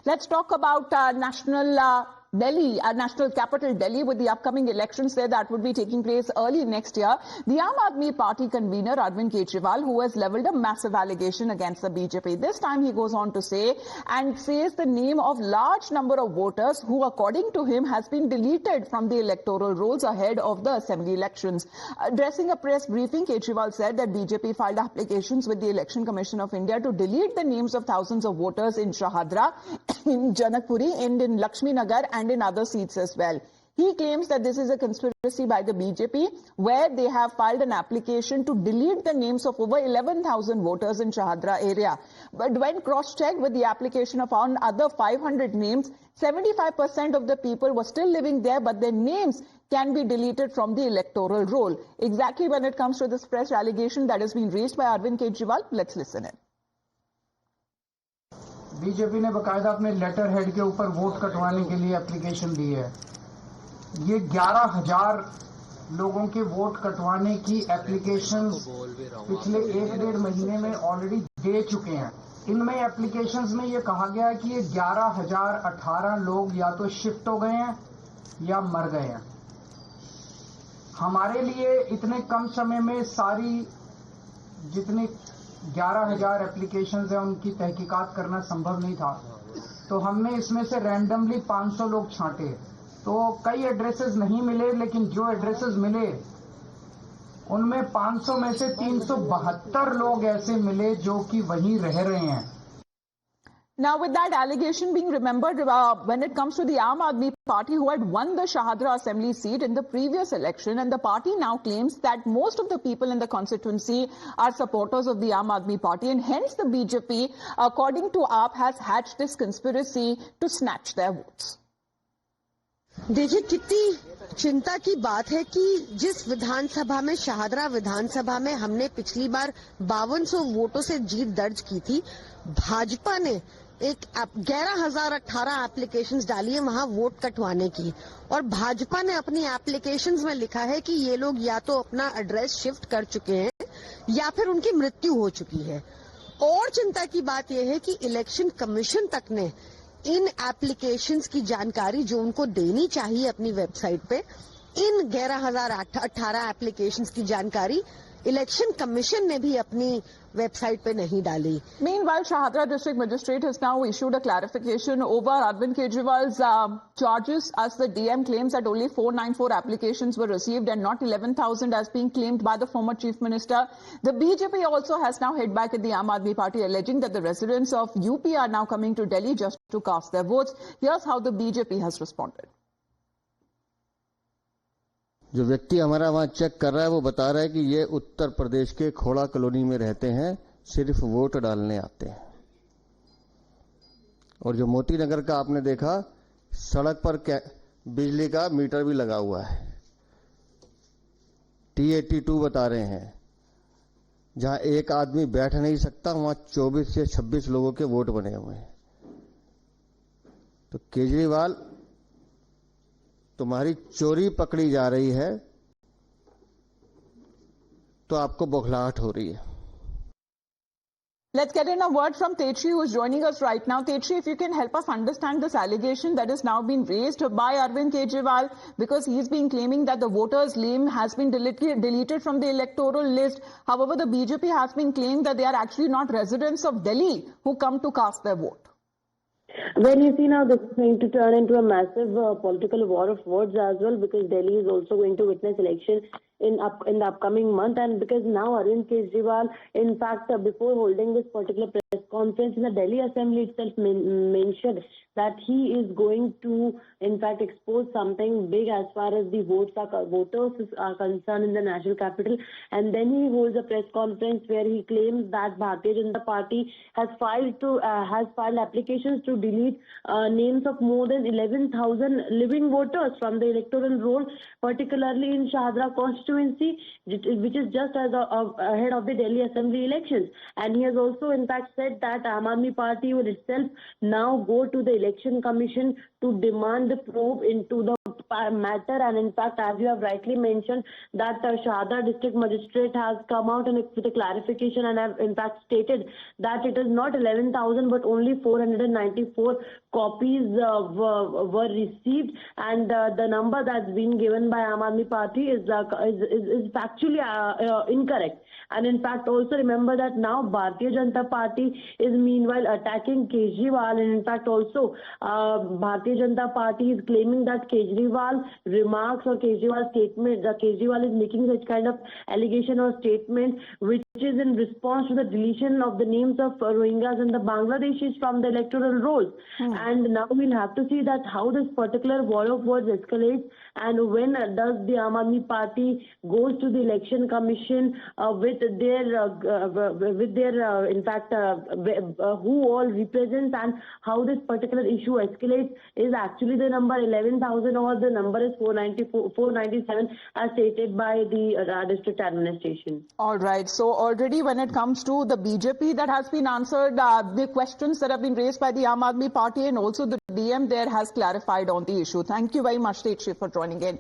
Let's talk about national capital Delhi, with the upcoming elections there that would be taking place early next year. The Aam Aadmi Party convener Arvind Kejriwal, who has leveled a massive allegation against the BJP. This time he goes on to say and says the name of large number of voters who, according to him, has been deleted from the electoral rolls ahead of the assembly elections. Addressing a press briefing, Kejriwal said that BJP filed applications with the Election Commission of India to delete the names of thousands of voters in Shahadra, in Janakpuri, and in Lakshmi Nagar, and in other seats as well. He claims that this is a conspiracy by the BJP, where they have filed an application to delete the names of over 11,000 voters in Shahadra area. But when cross-checked with the application of other 500 names, 75% of the people were still living there, but their names can be deleted from the electoral roll. Exactly when it comes to this fresh allegation that has been raised by Arvind Kejriwal, let's listen in. BJP ने बकायदा अपने letter head के ऊपर vote कटवाने के लिए application दी है। ये 11,000 लोगों के वोट कटवाने की एप्लीकेशन पिछले 1-1.5 महीने में ऑलरेडी दे चुके हैं। इनमें एप्लीकेशंस में ये कहा गया है कि ये 11,018 लोग या तो शिफ्ट हो गए हैं या मर गए हैं। हमारे लिए इतने कम समय में सारी जितनी 11,000 एप्लीकेशंस हैं उनकी तहकीकात करना संभव नहीं था, तो हमने इसमें से रैंडमली 500 लोग छांटे। तो कई एड्रेसेस नहीं मिले, लेकिन जो एड्रेसेस मिले उनमें 500 में से 372 लोग ऐसे मिले जो कि वहीं रह रहे हैं। Now, with that allegation being remembered, when it comes to the Aam Aadmi Party, who had won the Shahadra Assembly seat in the previous election, and the party now claims that most of the people in the constituency are supporters of the Aam Aadmi Party, and hence the BJP, according to AAP, has hatched this conspiracy to snatch their votes. देखिए, कितनी चिंता की बात है कि जिस विधानसभा में, शाहदरा विधानसभा में हमने पिछली बार 5200 वोटों से जीत दर्ज की थी, भाजपा ने एक 11,018 एप्लीकेशंस डाली है वहां वोट कटवाने की, और भाजपा ने अपनी एप्लीकेशंस में लिखा है कि ये लोग या तो अपना एड्रेस शिफ्ट कर चुके हैं या फिर उनकी मृत्यु हो चुकी है। और चिंता की बात यह है कि इलेक्शन कमीशन तक ने इन एप्लीकेशंस की जानकारी जो उनको देनी चाहिए अपनी वेबसाइट पे, इन 11,018 एप्लीकेशंस की जानकारी इलेक्शन कमीशन ने भी अपनी वेबसाइट पे नहीं डाली। Meanwhile, Shahadra District Magistrate has now issued a clarification over Arvind Kejriwal's charges, as the DM claims that only 494 applications were received and not 11,000 as being claimed by the former Chief Minister. The BJP also has now hit back at the Aam Aadmi Party, alleging that the residents of UP are now coming to Delhi just to cast their votes. Here's how the BJP has responded. जो व्यक्ति हमारा वहां check कर रहा है वो बता रहा है कि ये उत्तर प्रदेश के खोड़ा कॉलोनी में रहते हैं, सिर्फ वोट डालने आते हैं। और जो मोती नगर का आपने देखा, सड़क पर बिजली का मीटर भी लगा हुआ है। T82 बता रहे हैं, जहां एक आदमी बैठ नहीं सकता वहां 24 से 26 लोगों के वोट बने हुए हैं। तो केजरीवाल, तुम्हारी चोरी पकड़ी जा रही है तो आपको बौखलाहट हो रही है। Let's get in a word from Tetri, who is joining us right now. Tetri, if you can help us understand this allegation that has now been raised by Arvind Kejriwal, because he's been claiming that the voters' name has been deleted from the electoral list. However, the BJP has been claiming that they are actually not residents of Delhi who come to cast their vote. Well, you see, now this is going to turn into a massive political war of words as well, because Delhi is also going to witness election in the upcoming month, and because now Arvind Kejriwal, in fact, before holding this particular press conference in the Delhi Assembly itself, mentioned that he is going to, in fact, expose something big as far as the voters are concerned in the national capital. And then he holds a press conference where he claims that Bharatiya Janata Party has filed applications to delete names of more than 11,000 living voters from the electoral roll, particularly in Shahadra constituency. constituency, which is just ahead of the Delhi Assembly elections. And he has also in fact said that Aam Aadmi Party will itself now go to the Election Commission to demand the probe into the matter. And in fact, as you have rightly mentioned, that Shahada District Magistrate has come out with a clarification and have in fact stated that it is not 11,000 but only 494 copies were received, and the number that's been given by Aam Aadmi Party is factually incorrect. And in fact, also remember that now Bharatiya Janata Party is meanwhile attacking Kejriwal, and in fact also Bharatiya Janata Party is claiming that Kejriwal remarks or Kejriwal statement, Kejriwal is making such kind of allegation or statement which is in response to the deletion of the names of Rohingyas and the Bangladeshis from the electoral rolls. And now we'll have to see that how this particular war of words escalates, and when does the Aam Aadmi Party goes to the Election Commission with their in fact who all represents, and how this particular issue escalates. Is actually the number 11,000 or the number is 497 as stated by the district administration? All right. So already when it comes to the BJP, that has been answered. The questions that have been raised by the Aam Aadmi Party and also the DM there has clarified on the issue. Thank you very much, Tetshri, for joining in.